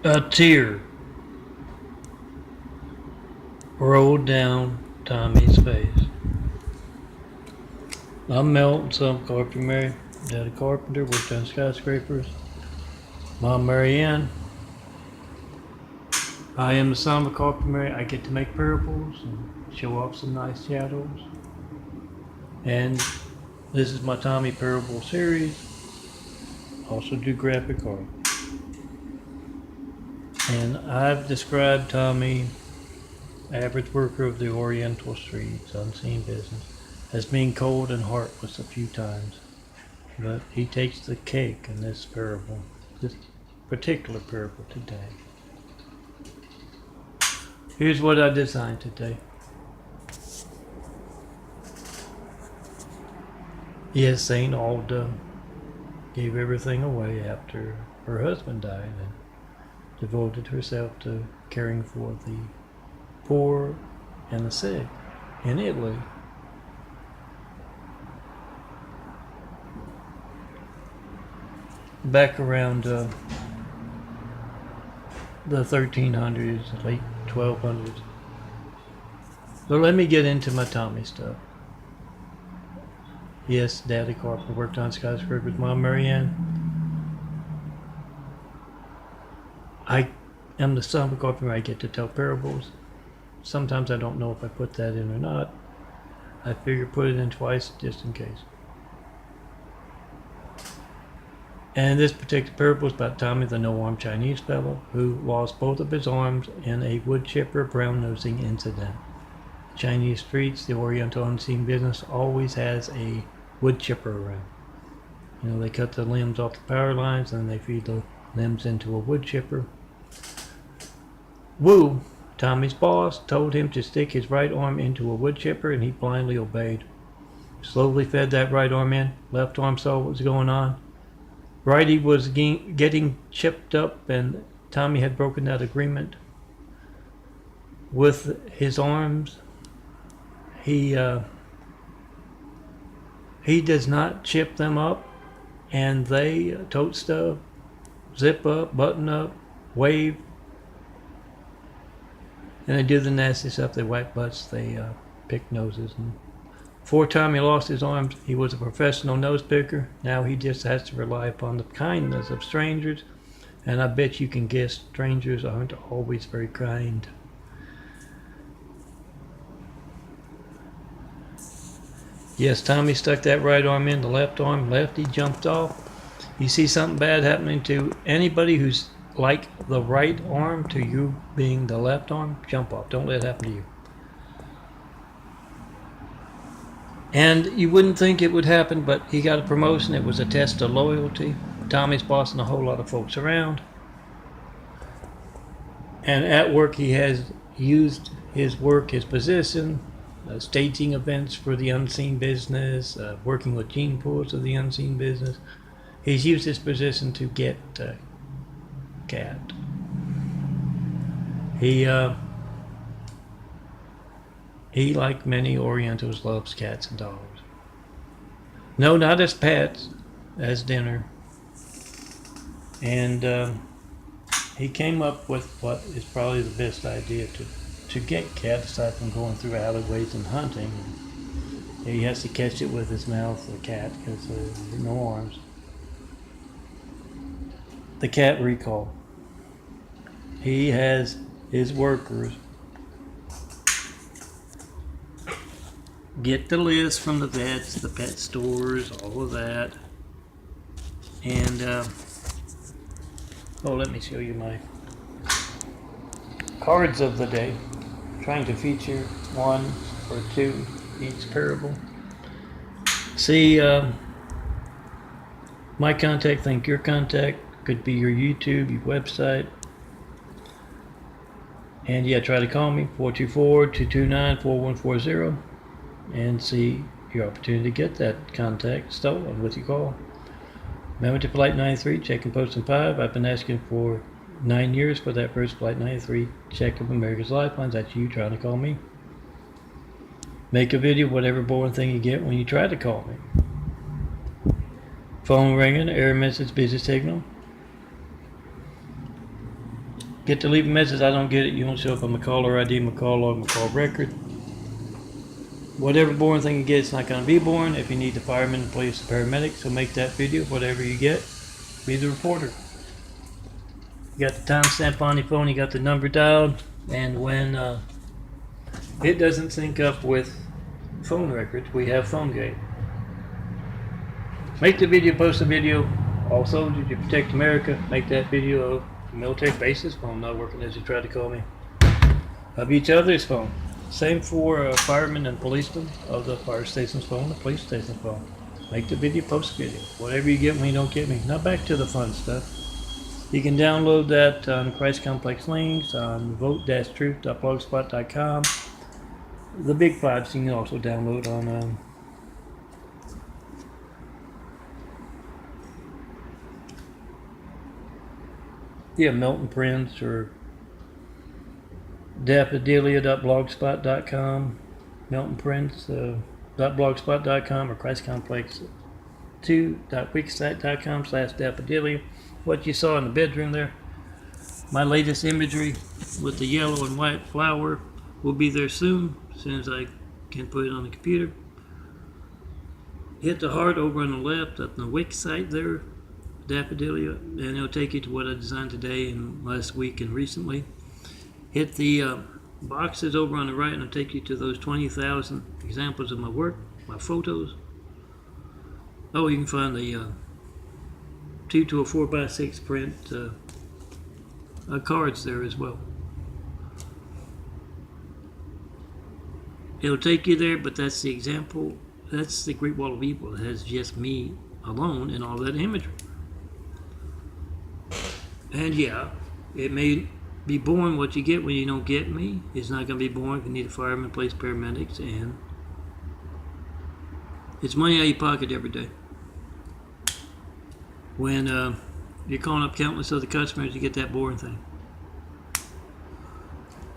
A tear rolled down Tommy's face. I'm Milton, son of Carpenter Mary. Daddy Carpenter, worked on skyscrapers. Mom Mary Ann. I am the son of a carpenter Mary. I get to make parables and show off some nice shadows. And this is my Tommy Parable series. Also do graphic art. And I've described Tommy, average worker of the Oriental streets, unseen business, as being cold and heartless a few times. But he takes the cake in this parable, this particular parable today. Here's what I designed today. Yes, Saint Alda gave everything away after her husband died and devoted herself to caring for the poor and the sick in Italy. Back around the 1300s, late 1200s. So let me get into my Tommy stuff. Yes, Daddy Carpenter worked on skyscrapers with Mom Mary Ann. I am the son of a carpenter. I get to tell parables. Sometimes I don't know if I put that in or not. I figure put it in twice just in case. And this particular parable is about Tommy, the no-armed Chinese fellow who lost both of his arms in a wood chipper brown-nosing incident. Chinese streets, the Oriental unseen business always has a wood chipper around. You know, they cut the limbs off the power lines and they feed the limbs into a wood chipper. Wu, Tommy's boss, told him to stick his right arm into a wood chipper and he blindly obeyed. Slowly fed that right arm in. Left arm saw what was going on. Righty was getting chipped up and Tommy had broken that agreement with his arms. He does not chip them up, and they tote stuff, zip up, button up, wave, and they do the nasty stuff. They wipe butts, they pick noses. And before Tommy lost his arms, he was a professional nose picker. Now he just has to rely upon the kindness of strangers, and I bet you can guess strangers aren't always very kind. Yes, Tommy stuck that right arm in the left arm. Lefty jumped off. You see something bad happening to anybody who's like the right arm to you being the left arm, jump off. Don't let it happen to you. And you wouldn't think it would happen, but he got a promotion. It was a test of loyalty. Tommy's bossing a whole lot of folks around. And at work he has used his work, his position, staging events for the unseen business, working with gene pools of the unseen business. He's used his position to get Cat. He, like many Orientals, loves cats and dogs. No, not as pets, as dinner. And he came up with what is probably the best idea to get Cat, aside from going through alleyways and hunting. He has to catch it with his mouth, the cat, because there's no arms. The cat recall. He has his workers get the list from the vets, the pet stores, all of that. And, let me show you my cards of the day. Trying to feature one or two each parable. See, my contact, think your contact, could be your YouTube, your website. And yeah, try to call me, 424-229-4140, and see your opportunity to get that contact stolen with your call. Remember to Flight 93, check and post in 5. I've been asking for 9 years for that first Flight 93 check of America's Lifelines. That's you trying to call me. Make a video, whatever boring thing you get when you try to call me. Phone ringing, error message, busy signal. Get to leave a message, I don't get it, you don't show up on my caller ID, my call log, my call record. Whatever boring thing you get, it's not going to be boring. If you need the fireman, the police, the paramedic, so make that video. Whatever you get, be the reporter. You got the timestamp on your phone, you got the number dialed, and when it doesn't sync up with phone records, we have phone gate. Make the video, post the video. All soldiers, you protect America. Make that video of military bases phone not working as you tried to call me. Of each other's phone. Same for firemen and policemen of the fire station's phone, the police station's phone. Make the video, post the video. Whatever you get when you don't get me. Now back to the fun stuff. You can download that on Christ Complex links on vote-truth.blogspot.com. The big fives you can also download on Milton Prince or daffodillia.blogspot.com, Milton Prince.blogspot.com, or ChristComplex2.wixsite.com/daffodillia. What you saw in the bedroom there, my latest imagery with the yellow and white flower will be there soon as I can put it on the computer. Hit the heart over on the left at the Wix site there, Daffodillia, and it'll take you to what I designed today and last week and recently. Hit the boxes over on the right and it'll take you to those 20,000 examples of my work, my photos. Oh, you can find the 2 to a 4x6 print cards there as well. It'll take you there, but that's the example. That's the Great Wall of Evil. It has just me alone in all that imagery. And yeah, it may be boring what you get when you don't get me. It's not going to be boring if you need a fireman, police, paramedics, and it's money out of your pocket every day. When you're calling up countless other customers, you get that boring thing.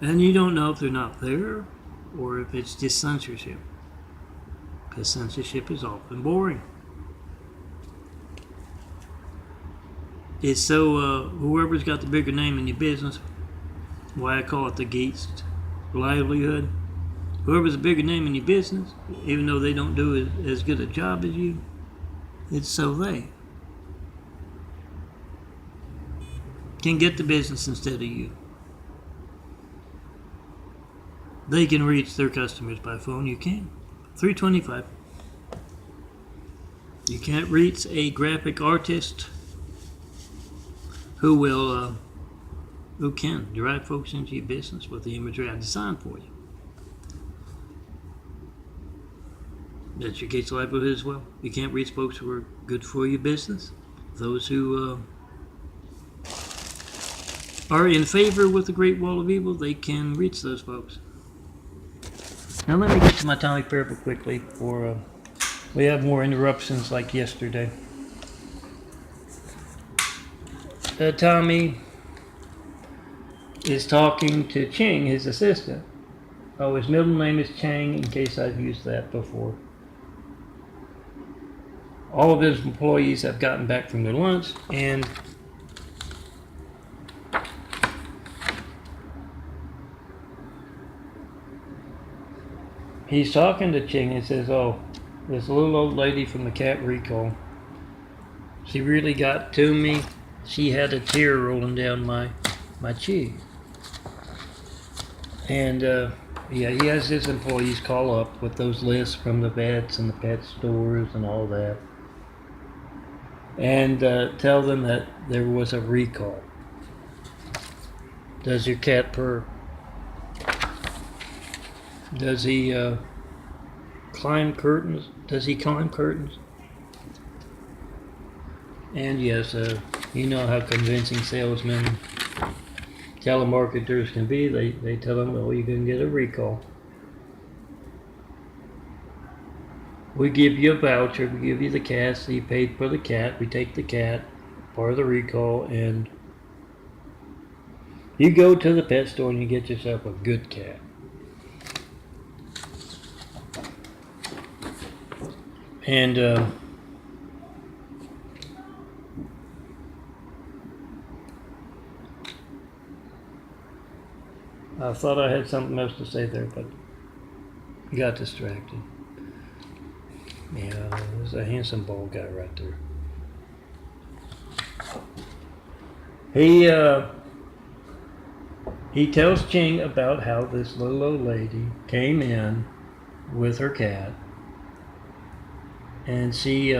And you don't know if they're not there or if it's just censorship. Because censorship is often boring. It's so whoever's got the bigger name in your business, why I call it the Gates livelihood. Whoever's a bigger name in your business, even though they don't do as good a job as you, it's so they can get the business instead of you. They can reach their customers by phone. You can. 325. You can't reach a graphic artist who can direct folks into your business with the imagery I designed for you. That's your Gates livelihood as well. You can't reach folks who are good for your business. Those who are in favor with the Great Wall of Evil, they can reach those folks. Now let me get to my Tommy parable quickly before we have more interruptions like yesterday. Tommy is talking to Ching, his assistant. Oh, his middle name is Chang, in case I've used that before. All of his employees have gotten back from their lunch, and he's talking to Ching and says, oh, this little old lady from the cat recall, she really got to me. She had a tear rolling down my cheek. And yeah, he has his employees call up with those lists from the vets and the pet stores and all that, and tell them that there was a recall. Does your cat purr? Does he climb curtains? Does he climb curtains? And yes, you know how convincing salesmen, telemarketers can be. They tell them, oh, you can get a recall. We give you a voucher, we give you the cat, so you paid for the cat, we take the cat, part of the recall, and you go to the pet store and you get yourself a good cat. And I thought I had something else to say there, but got distracted. Yeah, there's a handsome bald guy right there. He tells Ching about how this little old lady came in with her cat, and she.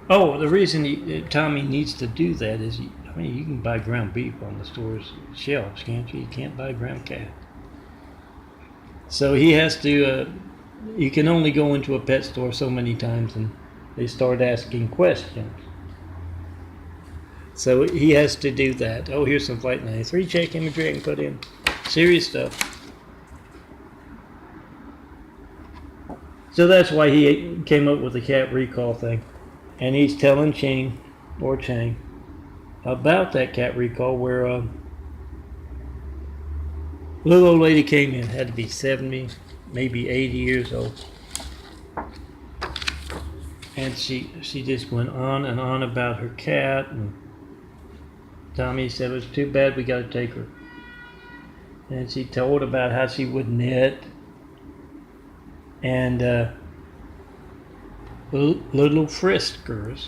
The reason Tommy needs to do that is, you can buy ground beef on the store's shelves, can't you? You can't buy ground cat. So he has to. You can only go into a pet store so many times, and they start asking questions. So he has to do that. Oh, here's some Flight 93 check imagery I can put in. Serious stuff. So that's why he came up with the cat recall thing. And he's telling Chang about that cat recall where little old lady came in, had to be 70, maybe 80 years old. And she just went on and on about her cat, and Tommy said it was too bad, we got to take her. And she told about how she would knit, and little Frisckers,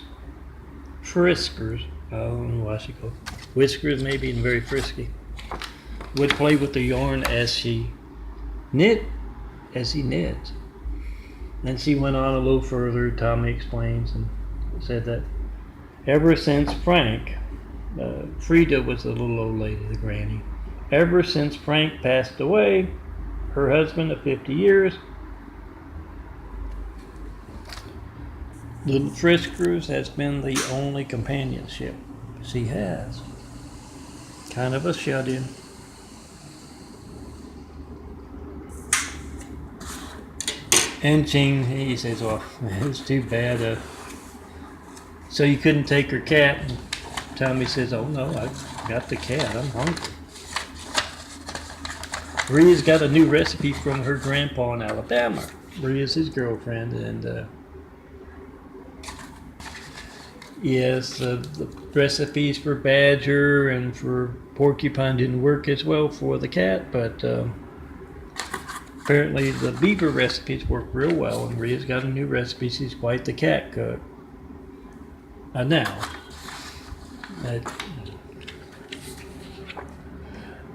I don't know why she called Whiskers, maybe, and very frisky, would play with the yarn as he knits. And she went on a little further. Tommy explains and said that ever since Frank, Frida was the little old lady, the granny, ever since Frank passed away, her husband of 50 years, little Frisckers has been the only companionship she has. Kind of a shut-in. And Ching, he says, well, it's too bad. So you couldn't take her cat? And Tommy says, oh no, I got the cat, I'm hungry. Maria's got a new recipe from her grandpa in Alabama. Maria's his girlfriend, and yes, the recipes for badger and for porcupine didn't work as well for the cat, but apparently the beaver recipes work real well, and Maria's got a new recipe. She's quite the cat cook.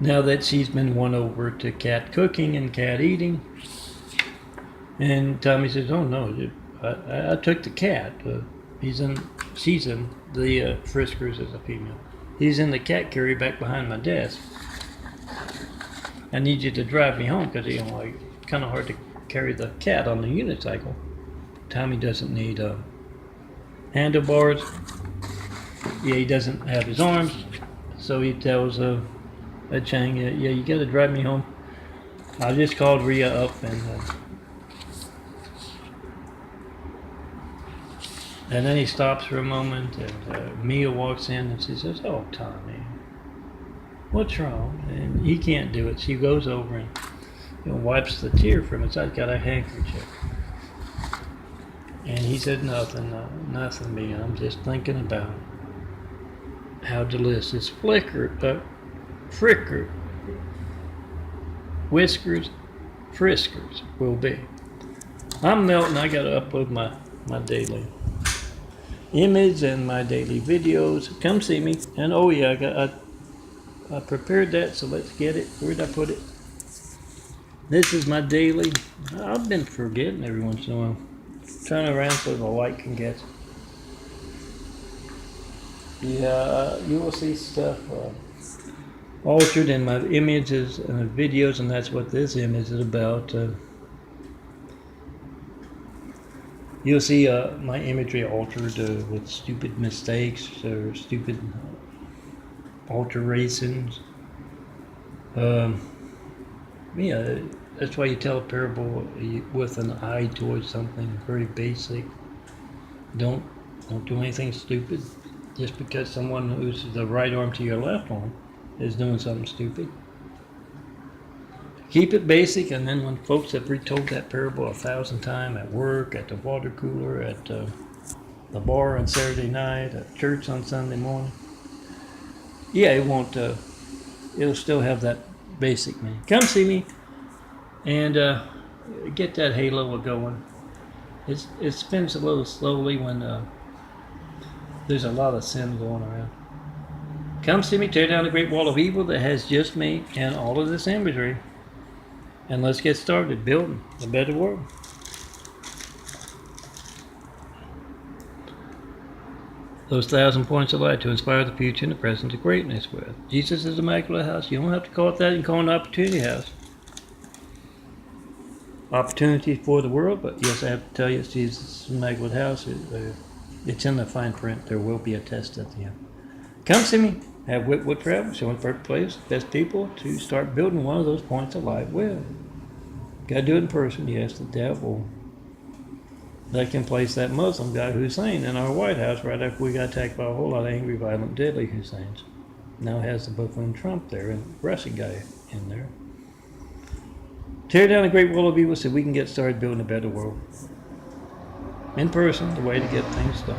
Now that she's been won over to cat cooking and cat eating, and Tommy says, oh no, I took the cat. She's in the Frisckers as a female. He's in the cat carrier back behind my desk. I need you to drive me home because it's kind of hard to carry the cat on the unicycle. Tommy doesn't need handlebars. Yeah, he doesn't have his arms, so he tells Chang, yeah, you got to drive me home. I just called Rhea up, and then he stops for a moment, and Mia walks in and she says, oh, Tommy, what's wrong? And he can't do it. She goes over and wipes the tear from his eye. Got a handkerchief. And he said, nothing, Mia. I'm just thinking about how delicious Frisckers, will be. I'm melting. I got to upload my daily image and my daily videos. Come see me. And oh yeah, I prepared that, so let's get it. Where did I put it? This is my daily. I've been forgetting every once in a while. Turn around so the light can get. Yeah, you will see stuff altered in my images and videos, and that's what this image is about. You'll see my imagery altered with stupid mistakes or stupid alterations. Yeah, that's why you tell a parable with an eye towards something very basic. Don't do anything stupid just because someone who's the right arm to your left arm is doing something stupid. Keep it basic, and then when folks have retold that parable 1,000 times at work, at the water cooler, at the bar on Saturday night, at church on Sunday morning, yeah, it won't it'll still have that basic meaning. Come see me and get that halo going. It spins a little slowly when there's a lot of sin going around. Come see me, tear down the great wall of evil that has just me and all of this imagery. And let's get started building a better world. Those 1,000 points of light to inspire the future and the present to greatness with. Jesus is the Immaculate House. You don't have to call it that. You can call it an opportunity house. Opportunity for the world, but yes, I have to tell you, it's Jesus' Immaculate House. It's in the fine print. There will be a test at the end. Come see me. Have wit, wood, travel, showing perfect place, best people to start building one of those points of light with. Gotta do it in person. Yes, the devil. That can place that Muslim guy Hussein in our White House right after we got attacked by a whole lot of angry, violent, deadly Husseins. Now has the buffoon Trump there and the Russian guy in there. Tear down the great wall of evil so we can get started building a better world. In person, the way to get things done.